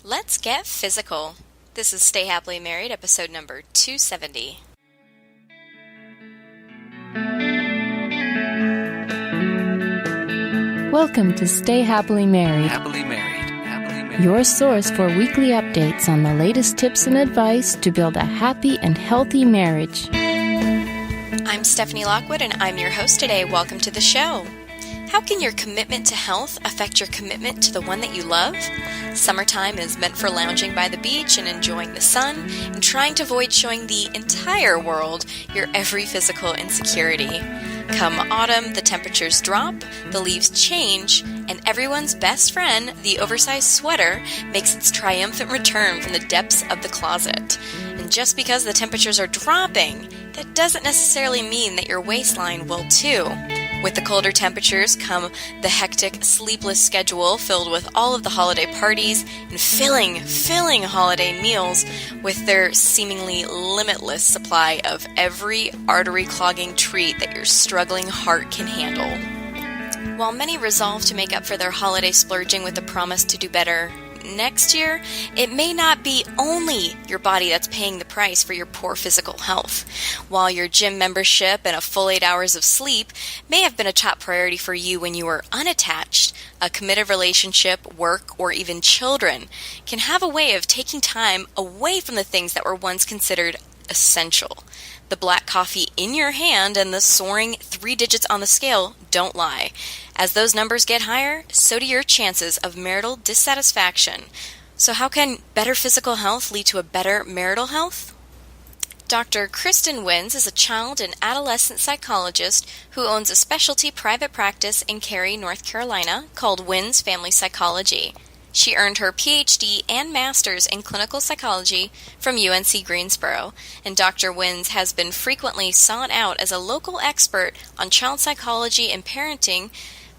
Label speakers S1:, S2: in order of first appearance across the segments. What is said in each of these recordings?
S1: Let's get physical. This is Stay Happily Married, episode number 270.
S2: Welcome to Stay Happily Married.
S3: Happily married. Happily married.
S2: Your source for weekly updates on the latest tips and advice to build a happy and healthy marriage.
S1: I'm Stephanie Lockwood, and I'm your host today. Welcome to the show. How can your commitment to health affect your commitment to the one that you love? Summertime is meant for lounging by the beach and enjoying the sun and trying to avoid showing the entire world your every physical insecurity. Come autumn, the temperatures drop, the leaves change, and everyone's best friend, the oversized sweater, makes its triumphant return from the depths of the closet. And just because the temperatures are dropping, that doesn't necessarily mean that your waistline will too. With the colder temperatures come the hectic, sleepless schedule filled with all of the holiday parties and filling holiday meals with their seemingly limitless supply of every artery-clogging treat that your struggling heart can handle. While many resolve to make up for their holiday splurging with the promise to do better next year, it may not be only your body that's paying the price for your poor physical health. While your gym membership and a full 8 hours of sleep may have been a top priority for you when you were unattached, a committed relationship, work, or even children can have a way of taking time away from the things that were once considered essential. The black coffee in your hand and the soaring 3 digits on the scale don't lie. As those numbers get higher, so do your chances of marital dissatisfaction. So how can better physical health lead to a better marital health? Dr. Kristen Wynns is a child and adolescent psychologist who owns a specialty private practice in Cary, North Carolina called Wynn's Family Psychology. She earned her PhD and master's in clinical psychology from UNC Greensboro, and Dr. Wynns has been frequently sought out as a local expert on child psychology and parenting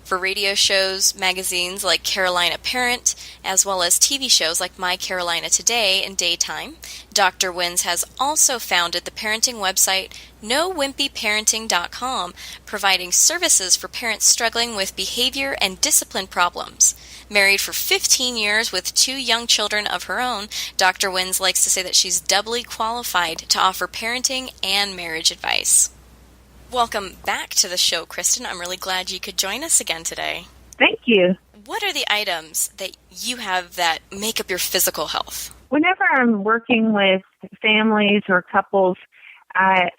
S1: for radio shows, magazines like Carolina Parent, as well as TV shows like My Carolina Today and Daytime. Dr. Wynns has also founded the parenting website wimpyparenting.com, providing services for parents struggling with behavior and discipline problems. Married for 15 years with 2 young children of her own, Dr. Wynns likes to say that she's doubly qualified to offer parenting and marriage advice. Welcome back to the show, Kristin. I'm really glad you could join us again today.
S4: Thank you.
S1: What are the items that you have that make up your physical health?
S4: Whenever I'm working with families or couples, I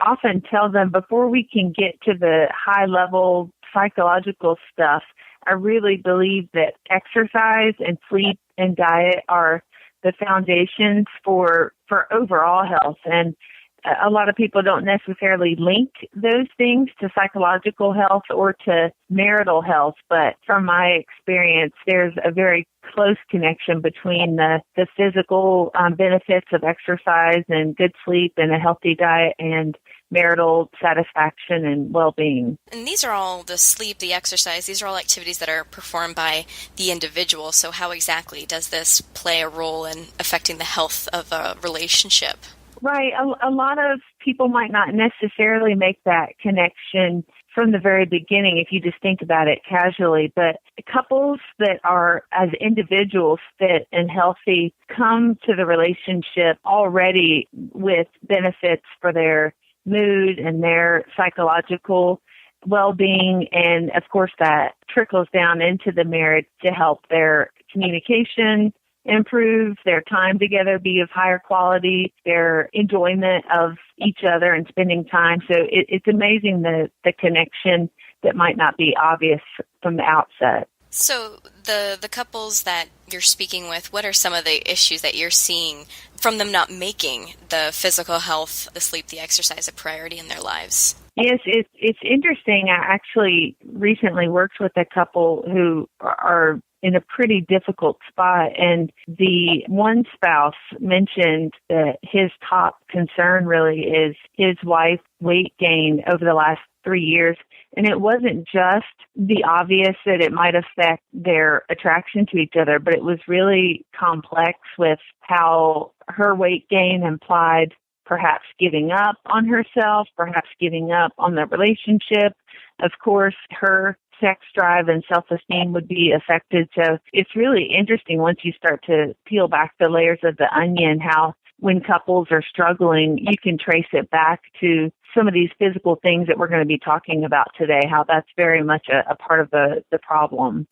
S4: often tell them before we can get to the high-level psychological stuff, I really believe that exercise and sleep and diet are the foundations for overall health. And a lot of people don't necessarily link those things to psychological health or to marital health, but from my experience, there's a very close connection between the physical benefits of exercise and good sleep and a healthy diet and marital satisfaction and well-being.
S1: And these are all the sleep, the exercise, these are all activities that are performed by the individual. So how exactly does this play a role in affecting the health of a relationship?
S4: Right. A lot of people might not necessarily make that connection from the very beginning if you just think about it casually, but couples that are as individuals fit and healthy come to the relationship already with benefits for their mood and their psychological well-being, and of course that trickles down into the marriage to help their communication improve, their time together be of higher quality, their enjoyment of each other and spending time. So it's amazing the connection that might not be obvious from the outset.
S1: So the couples that you're speaking with, what are some of the issues that you're seeing from them not making the physical health, the sleep, the exercise a priority in their lives?
S4: Yes, it's interesting. I actually recently worked with a couple who are in a pretty difficult spot, and the one spouse mentioned that his top concern really is his wife's weight gain over the last 3 years. And it wasn't just the obvious that it might affect their attraction to each other, but it was really complex with how her weight gain implied perhaps giving up on herself, perhaps giving up on the relationship. Of course, her sex drive and self-esteem would be affected. So it's really interesting once you start to peel back the layers of the onion, how when couples are struggling, you can trace it back to some of these physical things that we're going to be talking about today, how that's very much a part of the problem.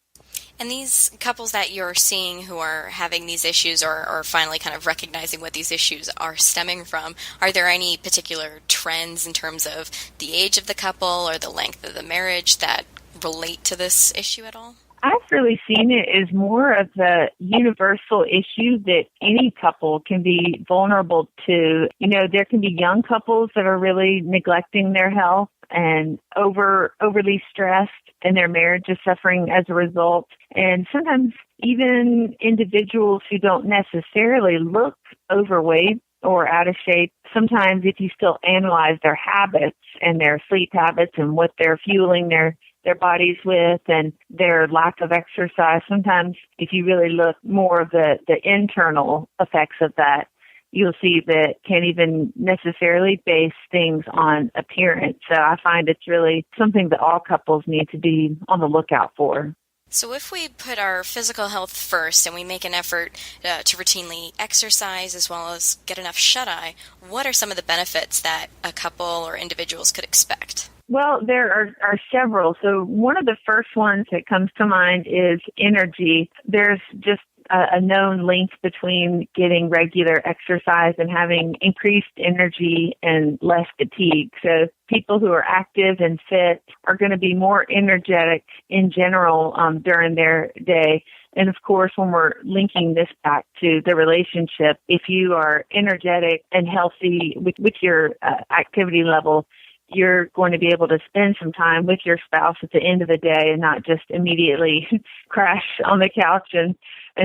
S1: And these couples that you're seeing who are having these issues or finally kind of recognizing what these issues are stemming from, are there any particular trends in terms of the age of the couple or the length of the marriage that relate to this issue at all?
S4: I've really seen it as more of the universal issue that any couple can be vulnerable to. You know, there can be young couples that are really neglecting their health and overly stressed, and their marriage is suffering as a result. And sometimes even individuals who don't necessarily look overweight or out of shape, sometimes if you still analyze their habits and their sleep habits and what they're fueling their bodies with and their lack of exercise, sometimes if you really look more of the internal effects of that, you'll see that can't even necessarily base things on appearance. So I find it's really something that all couples need to be on the lookout for.
S1: So if we put our physical health first and we make an effort to routinely exercise as well as get enough shut-eye, what are some of the benefits that a couple or individuals could expect?
S4: Well, there are several. So one of the first ones that comes to mind is energy. There's just a known link between getting regular exercise and having increased energy and less fatigue. So people who are active and fit are going to be more energetic in general during their day. And of course, when we're linking this back to the relationship, if you are energetic and healthy with your activity level, you're going to be able to spend some time with your spouse at the end of the day and not just immediately crash on the couch and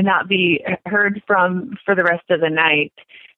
S4: not be heard from for the rest of the night.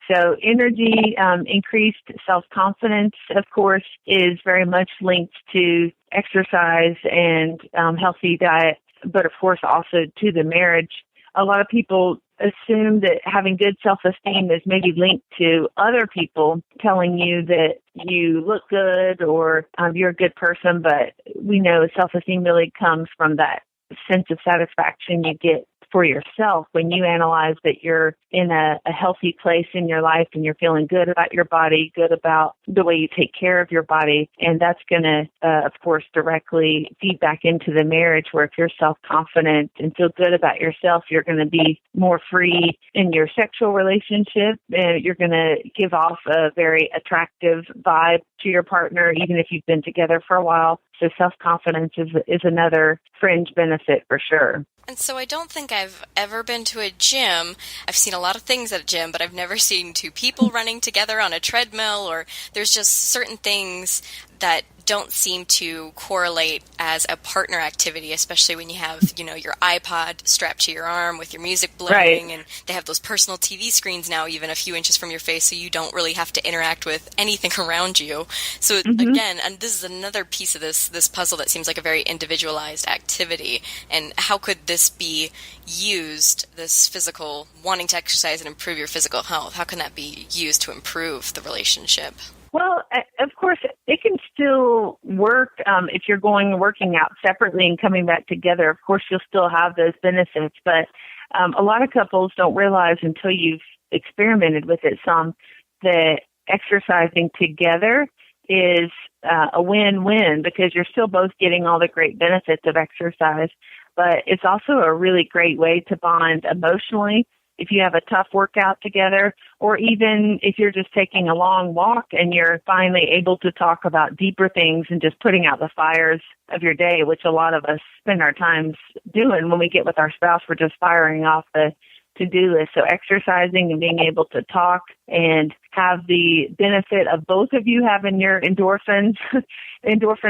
S4: So energy, increased self-confidence, of course, is very much linked to exercise and healthy diet, but of course also to the marriage. A lot of people assume that having good self-esteem is maybe linked to other people telling you that you look good or you're a good person, but we know self-esteem really comes from that sense of satisfaction you get for yourself when you analyze that you're in a healthy place in your life and you're feeling good about your body, good about the way you take care of your body. And that's going to, of course, directly feed back into the marriage where if you're self-confident and feel good about yourself, you're going to be more free in your sexual relationship. You're going to give off a very attractive vibe to your partner, even if you've been together for a while. So self-confidence is another fringe benefit for sure.
S1: And so I don't think I've ever been to a gym. I've seen a lot of things at a gym, but I've never seen two people running together on a treadmill, or there's just certain things that don't seem to correlate as a partner activity, especially when you have, your iPod strapped to your arm with your music blaring, and they have those personal TV screens now even a few inches from your face, so you don't really have to interact with anything around you. So again, and this is another piece of this puzzle that seems like a very individualized activity. And how could this be used, this physical, wanting to exercise and improve your physical health, how can that be used to improve the relationship?
S4: Well, of course, it can still work if you're working out separately and coming back together. Of course, you'll still have those benefits, but a lot of couples don't realize until you've experimented with it some that exercising together is a win-win because you're still both getting all the great benefits of exercise, but it's also a really great way to bond emotionally. If you have a tough workout together, or even if you're just taking a long walk and you're finally able to talk about deeper things and just putting out the fires of your day, which a lot of us spend our times doing when we get with our spouse, we're just firing off the to-do list. So exercising and being able to talk and have the benefit of both of you having your endorphin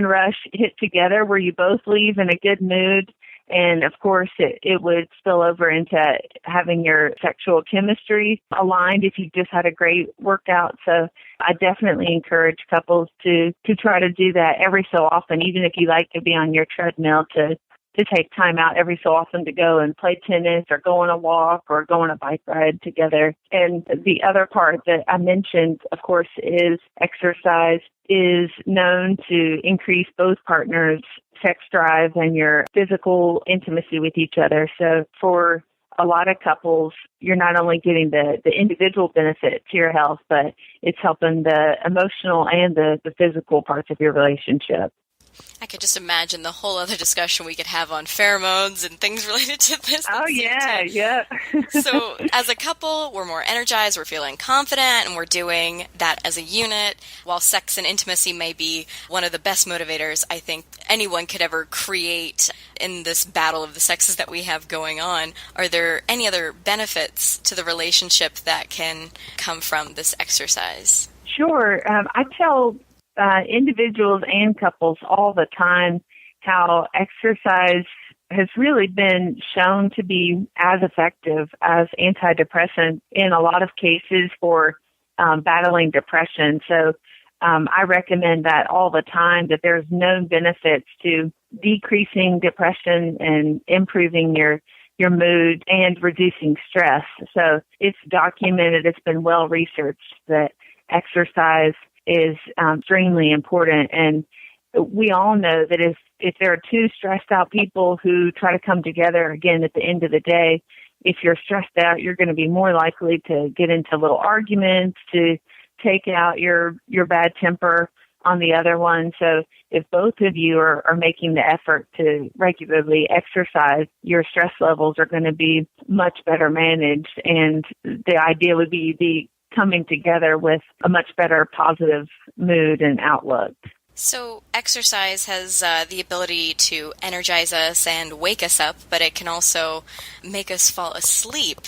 S4: rush hit together where you both leave in a good mood. And of course, it would spill over into having your sexual chemistry aligned if you just had a great workout. So I definitely encourage couples to try to do that every so often, even if you like to be on your treadmill, to take time out every so often to go and play tennis or go on a walk or go on a bike ride together. And the other part that I mentioned, of course, is exercise is known to increase both partners' sex drive and your physical intimacy with each other. So for a lot of couples, you're not only getting the individual benefit to your health, but it's helping the emotional and the physical parts of your relationship.
S1: I could just imagine the whole other discussion we could have on pheromones and things related to this.
S4: Oh, yeah.
S1: So as a couple, we're more energized, we're feeling confident, and we're doing that as a unit. While sex and intimacy may be one of the best motivators I think anyone could ever create in this battle of the sexes that we have going on, are there any other benefits to the relationship that can come from this exercise?
S4: Sure. I tell individuals and couples all the time how exercise has really been shown to be as effective as antidepressant in a lot of cases for battling depression. So I recommend that all the time, that there's known benefits to decreasing depression and improving your mood and reducing stress. So it's documented, it's been well researched that exercise is extremely important. And we all know that if there are two stressed out people who try to come together, again, at the end of the day, if you're stressed out, you're going to be more likely to get into little arguments, to take out your bad temper on the other one. So if both of you are making the effort to regularly exercise, your stress levels are going to be much better managed. And the idea would be coming together with a much better positive mood and outlook.
S1: So exercise has the ability to energize us and wake us up, but it can also make us fall asleep.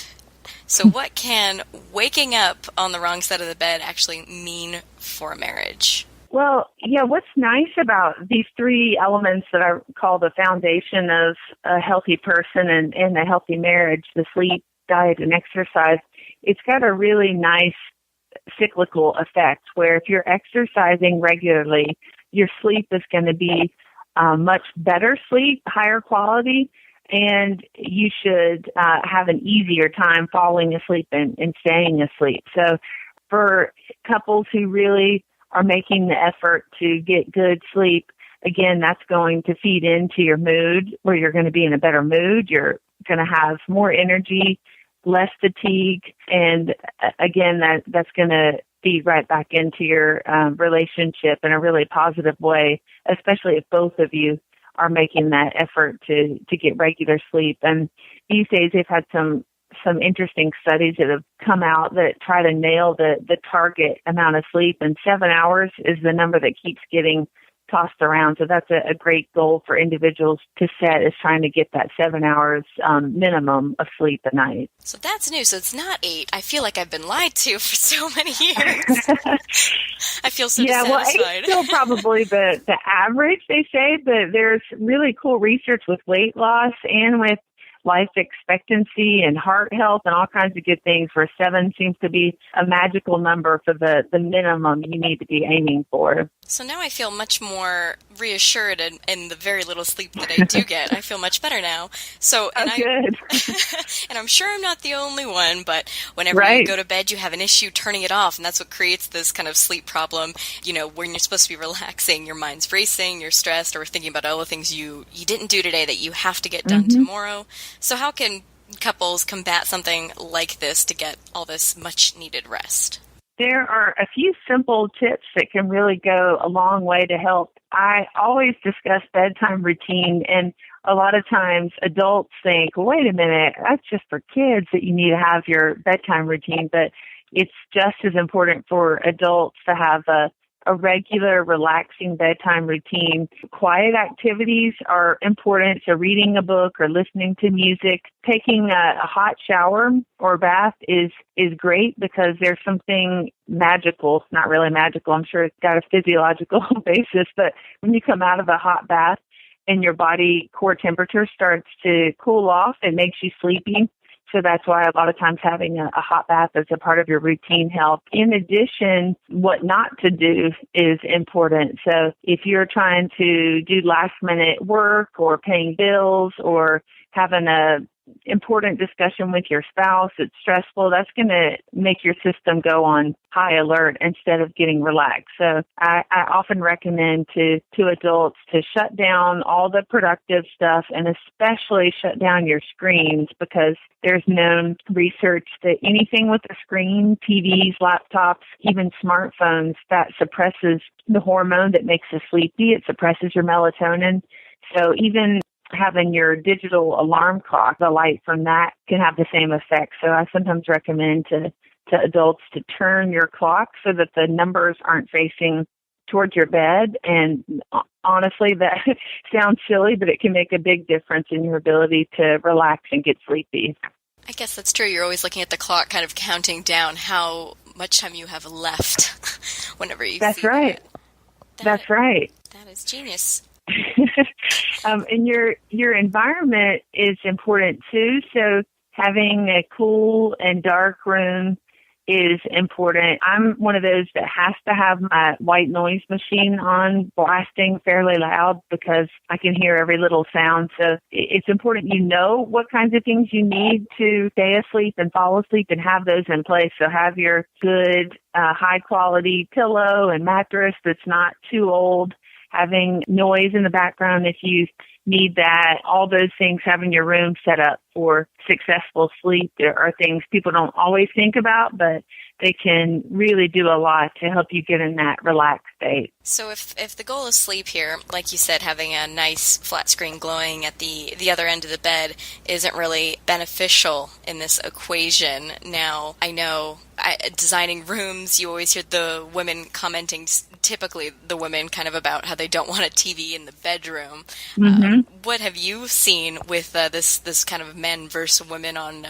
S1: So what can waking up on the wrong side of the bed actually mean for a marriage?
S4: Well, yeah, what's nice about these three elements that I call the foundation of a healthy person and a healthy marriage, the sleep, diet, and exercise, it's got a really nice cyclical effect where if you're exercising regularly, your sleep is going to be much better sleep, higher quality, and you should have an easier time falling asleep and staying asleep. So for couples who really are making the effort to get good sleep, again, that's going to feed into your mood, where you're going to be in a better mood. You're going to have more energy, less fatigue, and again, that's going to feed right back into your relationship in a really positive way, especially if both of you are making that effort to get regular sleep. And these days, they've had some interesting studies that have come out that try to nail the target amount of sleep, and 7 hours is the number that keeps getting tossed around. So that's a great goal for individuals to set, is trying to get that 7 hours minimum of sleep a night.
S1: So that's new. So it's not 8. I feel like I've been lied to for so many years. I feel so dissatisfied.
S4: Well, 8's still probably the average, they say, but there's really cool research with weight loss and with life expectancy and heart health and all kinds of good things, where 7 seems to be a magical number for the minimum you need to be aiming for.
S1: So now I feel much more reassured in the very little sleep that I do get. I feel much better now. So, and
S4: good.
S1: And I'm sure I'm not the only one, but whenever you go to bed, you have an issue turning it off, and that's what creates this kind of sleep problem. You know, when you're supposed to be relaxing, your mind's racing, you're stressed, or thinking about all the things you didn't do today that you have to get done tomorrow. So how can couples combat something like this to get all this much-needed rest?
S4: There are a few simple tips that can really go a long way to help. I always discuss bedtime routine, and a lot of times adults think, well, wait a minute, that's just for kids that you need to have your bedtime routine, but it's just as important for adults to have a regular, relaxing bedtime routine. Quiet activities are important. So reading a book or listening to music, taking a hot shower or bath is great, because there's something magical. It's not really magical. I'm sure it's got a physiological basis, but when you come out of a hot bath and your body core temperature starts to cool off, it makes you sleepy. So that's why a lot of times having a hot bath as a part of your routine helps. In addition, what not to do is important. So if you're trying to do last minute work or paying bills or having a important discussion with your spouse, it's stressful, that's going to make your system go on high alert instead of getting relaxed. So I often recommend to adults to shut down all the productive stuff and especially shut down your screens, because there's known research that anything with a screen, TVs, laptops, even smartphones, that suppresses the hormone that makes us sleepy. It suppresses your melatonin. So even having your digital alarm clock, the light from that can have the same effect. So I sometimes recommend to adults to turn your clock so that the numbers aren't facing towards your bed. And honestly, that sounds silly, but it can make a big difference in your ability to relax and get sleepy.
S1: I guess that's true. You're always looking at the clock, kind of counting down how much time you have left whenever you
S4: That's
S1: see
S4: right. That's right.
S1: That is genius.
S4: And your environment is important too. So having a cool and dark room is important. I'm one of those that has to have my white noise machine on, blasting fairly loud, because I can hear every little sound. So it's important you know what kinds of things you need to stay asleep and fall asleep and have those in place. So have your good, high quality pillow and mattress that's not too old, having noise in the background if you need that. All those things, having your room set up for successful sleep, there are things people don't always think about, but they can really do a lot to help you get in that relaxed state.
S1: So if the goal is sleep here, like you said, having a nice flat screen glowing at the other end of the bed isn't really beneficial in this equation. Now, I know designing rooms, you always hear the women commenting, typically the women, kind of about how they don't want a TV in the bedroom.
S4: Mm-hmm.
S1: What have you seen with this kind of men versus women on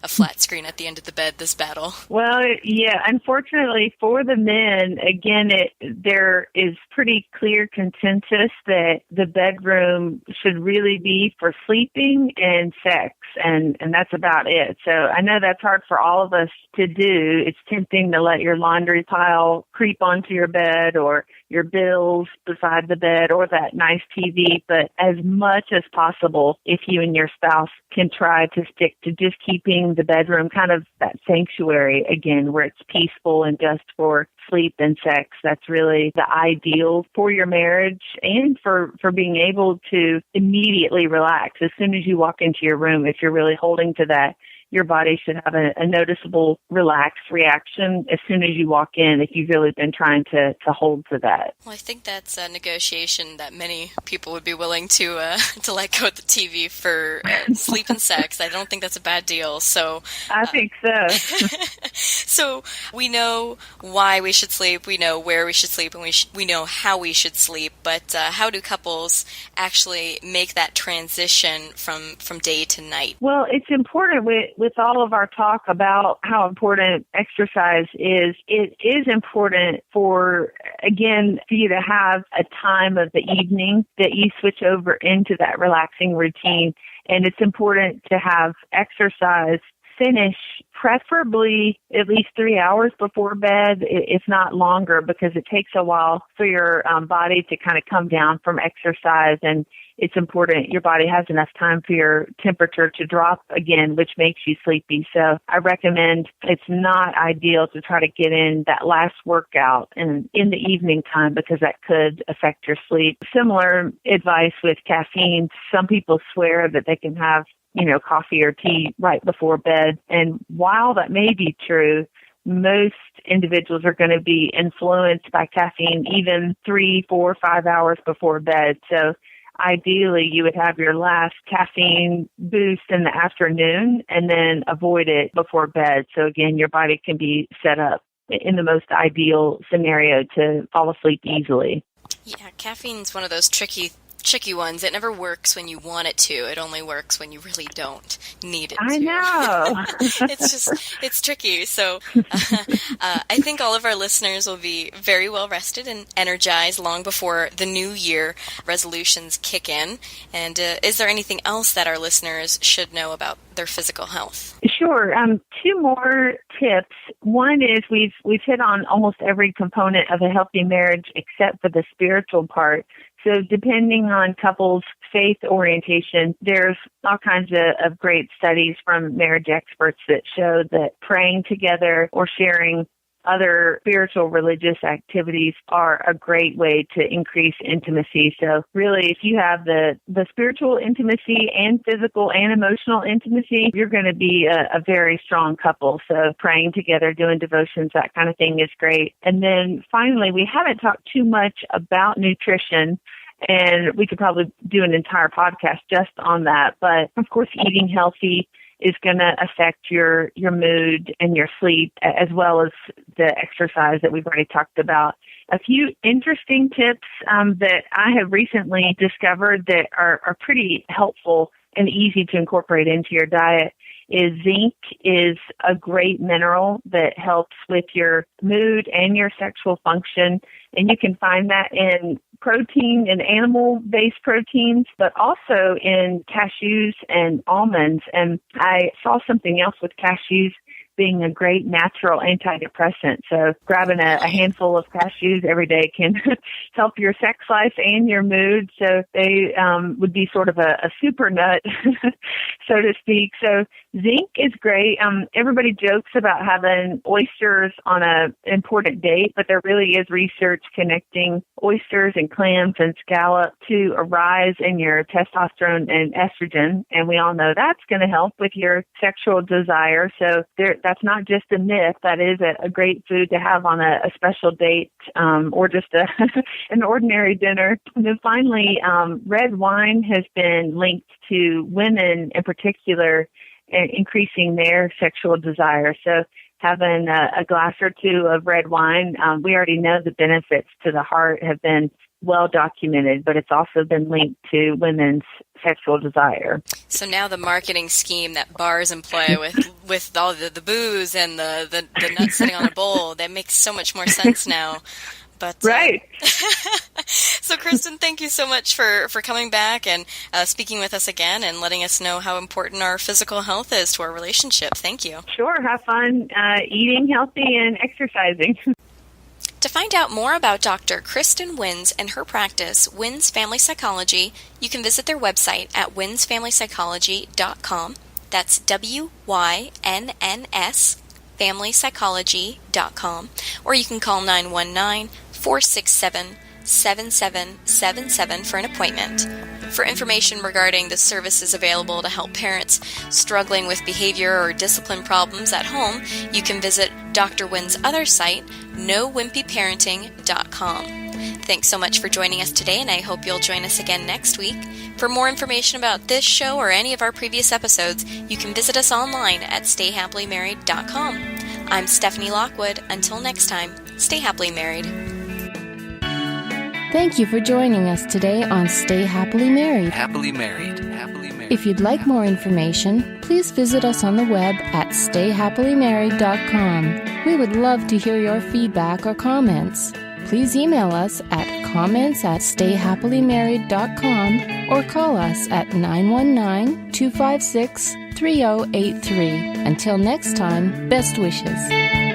S1: a flat screen at the end of the bed, this battle?
S4: Well, yeah, unfortunately for the men, again, there is pretty clear consensus that the bedroom should really be for sleeping and sex, and that's about it. So I know that's hard for all of us to do. It's tempting to let your laundry pile creep onto your bed, or your bills beside the bed, or that nice TV, but as much as possible, if you and your spouse can try to stick to just keeping the bedroom kind of that sanctuary, again, where it's peaceful and just for sleep and sex. That's really the ideal for your marriage and for being able to immediately relax. As soon as you walk into your room, if you're really holding to that, your body should have a noticeable relaxed reaction as soon as you walk in, if you've really been trying to hold to that.
S1: Well, I think that's a negotiation that many people would be willing to let go of the TV for sleep and sex. I don't think that's a bad deal. So
S4: I think so.
S1: So we know why we should sleep, we know where we should sleep, and we know how we should sleep. But how do couples actually make that transition from day to night?
S4: Well, it's important with all of our talk about how important exercise is. It is important for you to have a time of the evening that you switch over into that relaxing routine. And it's important to have exercise finish preferably at least 3 hours before bed, if not longer, because it takes a while for your body to kind of come down from exercise, and it's important your body has enough time for your temperature to drop again, which makes you sleepy. So I recommend, it's not ideal to try to get in that last workout in the evening time, because that could affect your sleep. Similar advice with caffeine. Some people swear that they can have coffee or tea right before bed. And while that may be true, most individuals are going to be influenced by caffeine even 3, 4, 5 hours before bed. So ideally, you would have your last caffeine boost in the afternoon and then avoid it before bed. So again, your body can be set up in the most ideal scenario to fall asleep easily.
S1: Yeah, caffeine's one of those tricky ones. It never works when you want it to. It only works when you really don't need it to.
S4: I know.
S1: It's tricky. So I think all of our listeners will be very well rested and energized long before the new year resolutions kick in. And is there anything else that our listeners should know about their physical health?
S4: Sure. 2 more tips. One is we've hit on almost every component of a healthy marriage except for the spiritual part. So depending on couples' faith orientation, there's all kinds of great studies from marriage experts that show that praying together or sharing other spiritual religious activities are a great way to increase intimacy. So really, if you have the spiritual intimacy and physical and emotional intimacy, you're going to be a very strong couple. So praying together, doing devotions, that kind of thing is great. And then finally, we haven't talked too much about nutrition, and we could probably do an entire podcast just on that. But of course, eating healthy is going to affect your mood and your sleep, as well as the exercise that we've already talked about. A few interesting tips that I have recently discovered that are pretty helpful and easy to incorporate into your diet is zinc is a great mineral that helps with your mood and your sexual function. And you can find that in protein and animal-based proteins, but also in cashews and almonds. And I saw something else with cashews being a great natural antidepressant. So grabbing a handful of cashews every day can help your sex life and your mood. So they would be sort of a super nut, so to speak. So zinc is great. Everybody jokes about having oysters on an important date, but there really is research connecting oysters and clams and scallop to a rise in your testosterone and estrogen. And we all know that's going to help with your sexual desire. So that's not just a myth. That is a great food to have on a special date or just an ordinary dinner. And then finally, red wine has been linked to women in particular increasing their sexual desire. So having a glass or two of red wine, we already know the benefits to the heart have been well documented, but it's also been linked to women's sexual desire.
S1: So now the marketing scheme that bars employ with all the booze and the nuts sitting on a bowl, that makes so much more sense now. But
S4: right.
S1: So, Kristen, thank you so much for coming back and speaking with us again and letting us know how important our physical health is to our relationship. Thank you.
S4: Sure. Have fun eating healthy and exercising.
S1: To find out more about Dr. Kristen Wynns and her practice, Wynn's Family Psychology, you can visit their website at wynsfamilypsychology.com. That's WYNNS FamilyPsychology.com. Or you can call 919-467-7777 for an appointment. For information regarding the services available to help parents struggling with behavior or discipline problems at home, you can visit Dr. Wynn's other site, wimpyparenting.com. Thanks so much for joining us today, and I hope you'll join us again next week. For more information about this show or any of our previous episodes, you can visit us online at stayhappily.married.com. I'm Stephanie Lockwood. Until next time, stay happily married.
S2: Thank you for joining us today on Stay Happily Married.
S3: Happily married. Happily married.
S2: If you'd like more information, please visit us on the web at stayhappily.married.com. We would love to hear your feedback or comments. Please email us at comments@stayhappily.married.com or call us at 919-256-3083. Until next time, best wishes.